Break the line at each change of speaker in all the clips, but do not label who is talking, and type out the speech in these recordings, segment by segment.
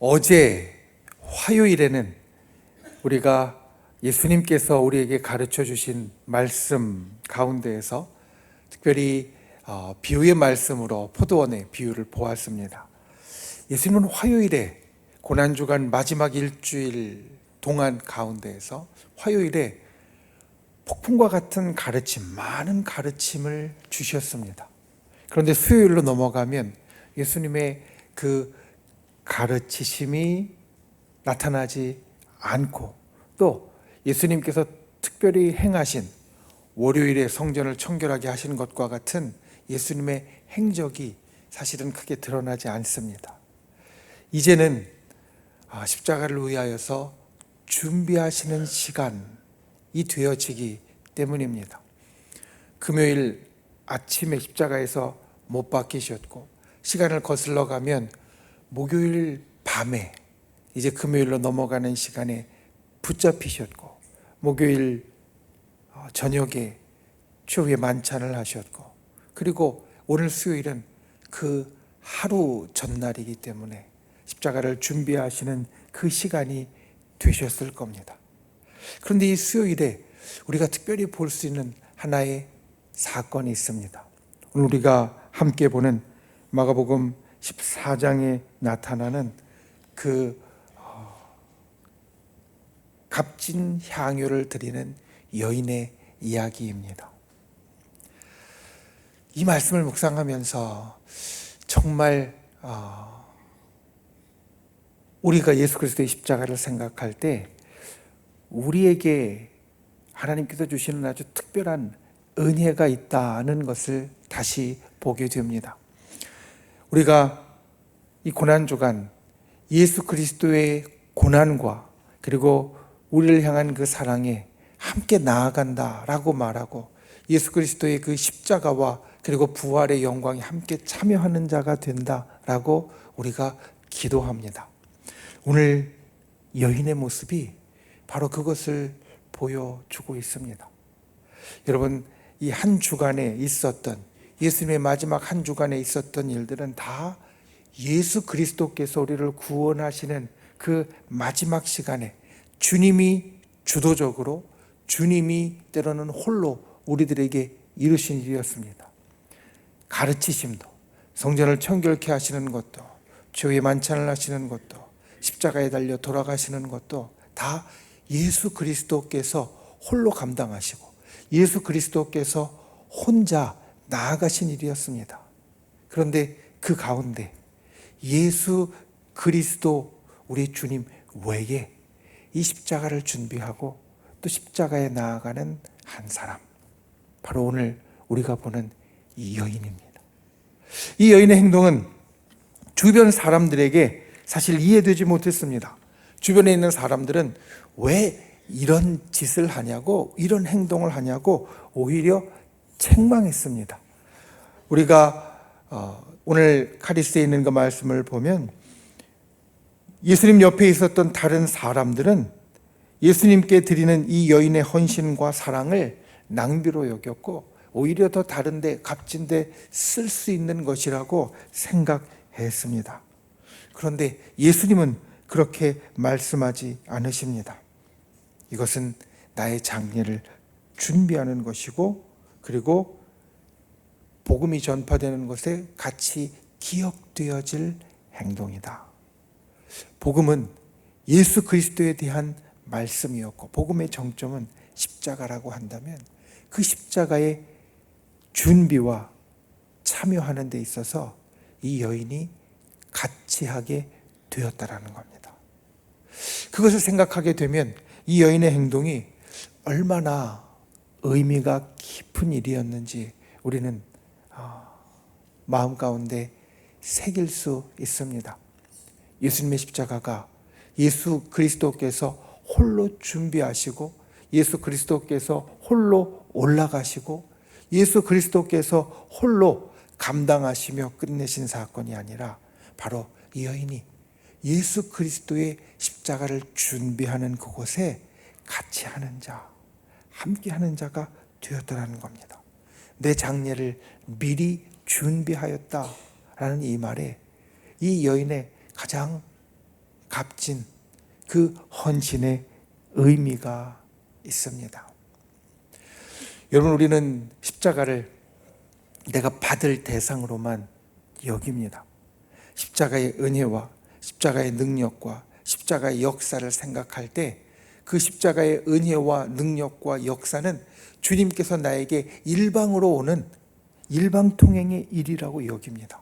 어제 화요일에는 우리가 예수님께서 우리에게 가르쳐 주신 말씀 가운데에서 특별히 비유의 말씀으로 포도원의 비유를 보았습니다. 예수님은 화요일에 고난주간 마지막 일주일 동안 가운데에서 화요일에 폭풍과 같은 가르침, 많은 가르침을 주셨습니다. 그런데 수요일로 넘어가면 예수님의 그 가르치심이 나타나지 않고, 또 예수님께서 특별히 행하신 월요일에 성전을 청결하게 하시는 것과 같은 예수님의 행적이 사실은 크게 드러나지 않습니다. 이제는 십자가를 위하여서 준비하시는 시간이 되어지기 때문입니다. 금요일 아침에 십자가에서 못 박히셨고, 시간을 거슬러 가면 목요일 밤에 이제 금요일로 넘어가는 시간에 붙잡히셨고, 목요일 저녁에 최후의 만찬을 하셨고, 그리고 오늘 수요일은 그 하루 전날이기 때문에 십자가를 준비하시는 그 시간이 되셨을 겁니다. 그런데 이 수요일에 우리가 특별히 볼 수 있는 하나의 사건이 있습니다. 오늘 우리가 함께 보는 마가복음 14장에 나타나는 그 값진 향유를 드리는 여인의 이야기입니다. 이 말씀을 묵상하면서 정말 우리가 예수 그리스도의 십자가를 생각할 때 우리에게 하나님께서 주시는 아주 특별한 은혜가 있다는 것을 다시 보게 됩니다. 우리가 이 고난주간 예수 그리스도의 고난과 그리고 우리를 향한 그 사랑에 함께 나아간다라고 말하고, 예수 그리스도의 그 십자가와 그리고 부활의 영광에 함께 참여하는 자가 된다라고 우리가 기도합니다. 오늘 여인의 모습이 바로 그것을 보여주고 있습니다. 여러분, 이 한 주간에 있었던, 예수님의 마지막 한 주간에 있었던 일들은 다 예수 그리스도께서 우리를 구원하시는 그 마지막 시간에 주님이 주도적으로, 주님이 때로는 홀로 우리들에게 이루신 일이었습니다. 가르치심도, 성전을 청결케 하시는 것도, 최후의 만찬을 하시는 것도, 십자가에 달려 돌아가시는 것도 다 예수 그리스도께서 홀로 감당하시고 예수 그리스도께서 혼자 나아가신 일이었습니다. 그런데 그 가운데 예수 그리스도 우리 주님 외에 이 십자가를 준비하고 또 십자가에 나아가는 한 사람, 바로 오늘 우리가 보는 이 여인입니다. 이 여인의 행동은 주변 사람들에게 사실 이해되지 못했습니다. 주변에 있는 사람들은 왜 이런 짓을 하냐고, 이런 행동을 하냐고 오히려 책망했습니다. 우리가 오늘 카리스에 있는 그 말씀을 보면 예수님 옆에 있었던 다른 사람들은 예수님께 드리는 이 여인의 헌신과 사랑을 낭비로 여겼고, 오히려 더 다른데 값진데 쓸 수 있는 것이라고 생각했습니다. 그런데 예수님은 그렇게 말씀하지 않으십니다. 이것은 나의 장례를 준비하는 것이고, 그리고 복음이 전파되는 것에 같이 기억되어질 행동이다. 복음은 예수 그리스도에 대한 말씀이었고, 복음의 정점은 십자가라고 한다면 그 십자가의 준비와 참여하는 데 있어서 이 여인이 같이 하게 되었다라는 겁니다. 그것을 생각하게 되면 이 여인의 행동이 얼마나 의미가 깊은 일이었는지 우리는 마음 가운데 새길 수 있습니다. 예수님의 십자가가 예수 그리스도께서 홀로 준비하시고, 예수 그리스도께서 홀로 올라가시고, 예수 그리스도께서 홀로 감당하시며 끝내신 사건이 아니라 바로 이 여인이 예수 그리스도의 십자가를 준비하는 그곳에 같이 하는 자, 함께 하는 자가 되었다는 겁니다. 내 장례를 미리 준비하였다라는 이 말에 이 여인의 가장 값진 그 헌신의 의미가 있습니다. 여러분, 우리는 십자가를 내가 받을 대상으로만 여깁니다. 십자가의 은혜와 십자가의 능력과 십자가의 역사를 생각할 때 그 십자가의 은혜와 능력과 역사는 주님께서 나에게 일방으로 오는 일방통행의 일이라고 여깁니다.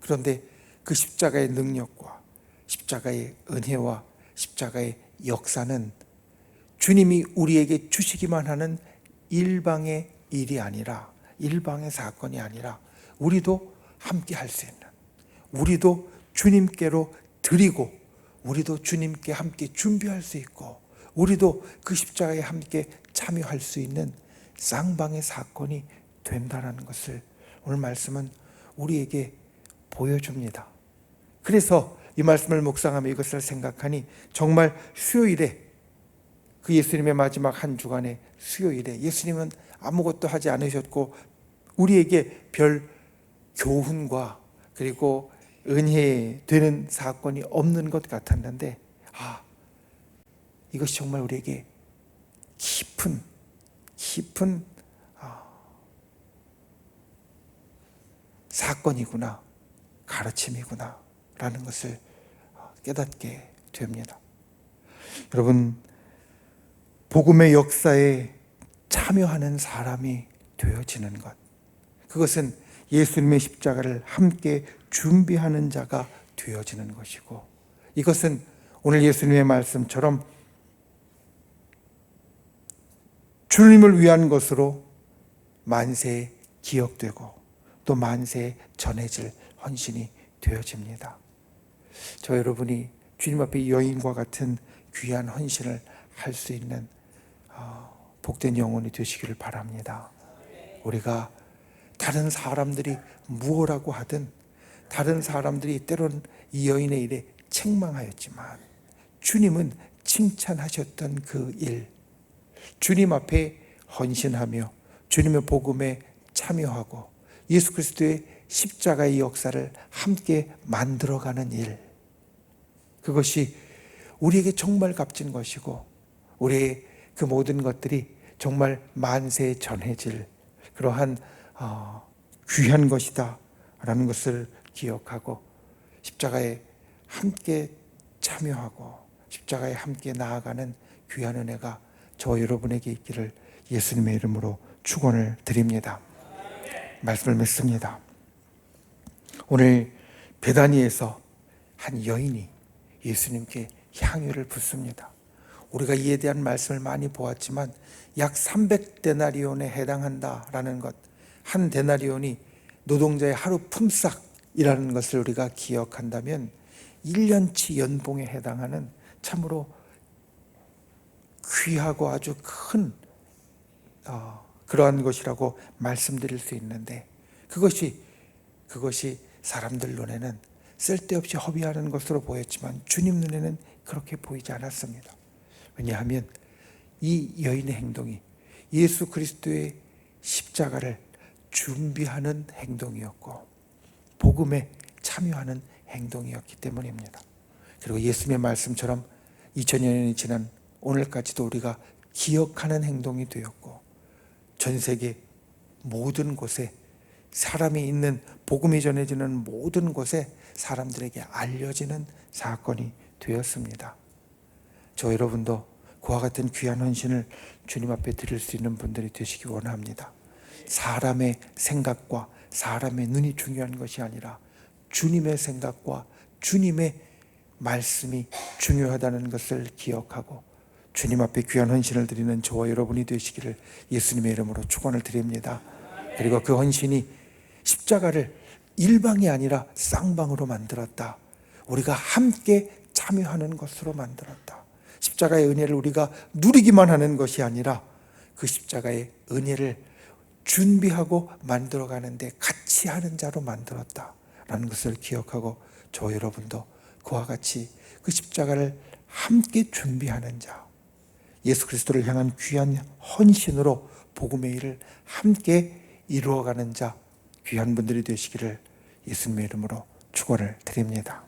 그런데 그 십자가의 능력과 십자가의 은혜와 십자가의 역사는 주님이 우리에게 주시기만 하는 일방의 일이 아니라, 일방의 사건이 아니라 우리도 함께 할 수 있는, 우리도 주님께로 드리고, 우리도 주님께 함께 준비할 수 있고, 우리도 그 십자가에 함께 참여할 수 있는 쌍방의 사건이 된다는 것을 오늘 말씀은 우리에게 보여줍니다. 그래서 이 말씀을 묵상하며 이것을 생각하니 정말 수요일에, 그 예수님의 마지막 한 주간의 수요일에 예수님은 아무것도 하지 않으셨고 우리에게 별 교훈과 그리고 은혜되는 사건이 없는 것 같았는데, 이것이 정말 우리에게 깊은 사건이구나, 가르침이구나 라는 것을 깨닫게 됩니다. 여러분, 복음의 역사에 참여하는 사람이 되어지는 것, 그것은 예수님의 십자가를 함께 준비하는 자가 되어지는 것이고, 이것은 오늘 예수님의 말씀처럼 주님을 위한 것으로 만세에 기억되고 또 만세에 전해질 헌신이 되어집니다. 저 여러분이 주님 앞에 여인과 같은 귀한 헌신을 할 수 있는 복된 영혼이 되시기를 바랍니다. 우리가 다른 사람들이 무엇라고 하든, 다른 사람들이 때로는 이 여인의 일에 책망하였지만 주님은 칭찬하셨던 그 일, 주님 앞에 헌신하며 주님의 복음에 참여하고 예수 그리스도의 십자가의 역사를 함께 만들어가는 일, 그것이 우리에게 정말 값진 것이고 우리의 그 모든 것들이 정말 만세에 전해질 그러한 귀한 것이다 라는 것을 기억하고 십자가에 함께 참여하고 십자가에 함께 나아가는 귀한 은혜가 저 여러분에게 있기를 예수님의 이름으로 축원을 드립니다. 말씀을 맺습니다. 오늘 베다니에서 한 여인이 예수님께 향유를 붓습니다. 우리가 이에 대한 말씀을 많이 보았지만 약 300데나리온에 해당한다라는 것, 한 데나리온이 노동자의 하루 품삯이라는 것을 우리가 기억한다면 1년치 연봉에 해당하는 참으로 귀하고 아주 큰 그러한 것이라고 말씀드릴 수 있는데, 그것이 사람들 눈에는 쓸데없이 허비하는 것으로 보였지만 주님 눈에는 그렇게 보이지 않았습니다. 왜냐하면 이 여인의 행동이 예수 그리스도의 십자가를 준비하는 행동이었고 복음에 참여하는 행동이었기 때문입니다. 그리고 예수님의 말씀처럼 2000년이 지난 오늘까지도 우리가 기억하는 행동이 되었고 전 세계 모든 곳에 사람이 있는, 복음이 전해지는 모든 곳에 사람들에게 알려지는 사건이 되었습니다. 저 여러분도 그와 같은 귀한 헌신을 주님 앞에 드릴 수 있는 분들이 되시기 원합니다. 사람의 생각과 사람의 눈이 중요한 것이 아니라 주님의 생각과 주님의 말씀이 중요하다는 것을 기억하고 주님 앞에 귀한 헌신을 드리는 저와 여러분이 되시기를 예수님의 이름으로 축원을 드립니다. 그리고 그 헌신이 십자가를 일방이 아니라 쌍방으로 만들었다. 우리가 함께 참여하는 것으로 만들었다. 십자가의 은혜를 우리가 누리기만 하는 것이 아니라 그 십자가의 은혜를 준비하고 만들어가는데 같이 하는 자로 만들었다라는 것을 기억하고 저 여러분도 그와 같이 그 십자가를 함께 준비하는 자, 예수 그리스도를 향한 귀한 헌신으로 복음의 일을 함께 이루어가는 자, 귀한 분들이 되시기를 예수님의 이름으로 축원을 드립니다.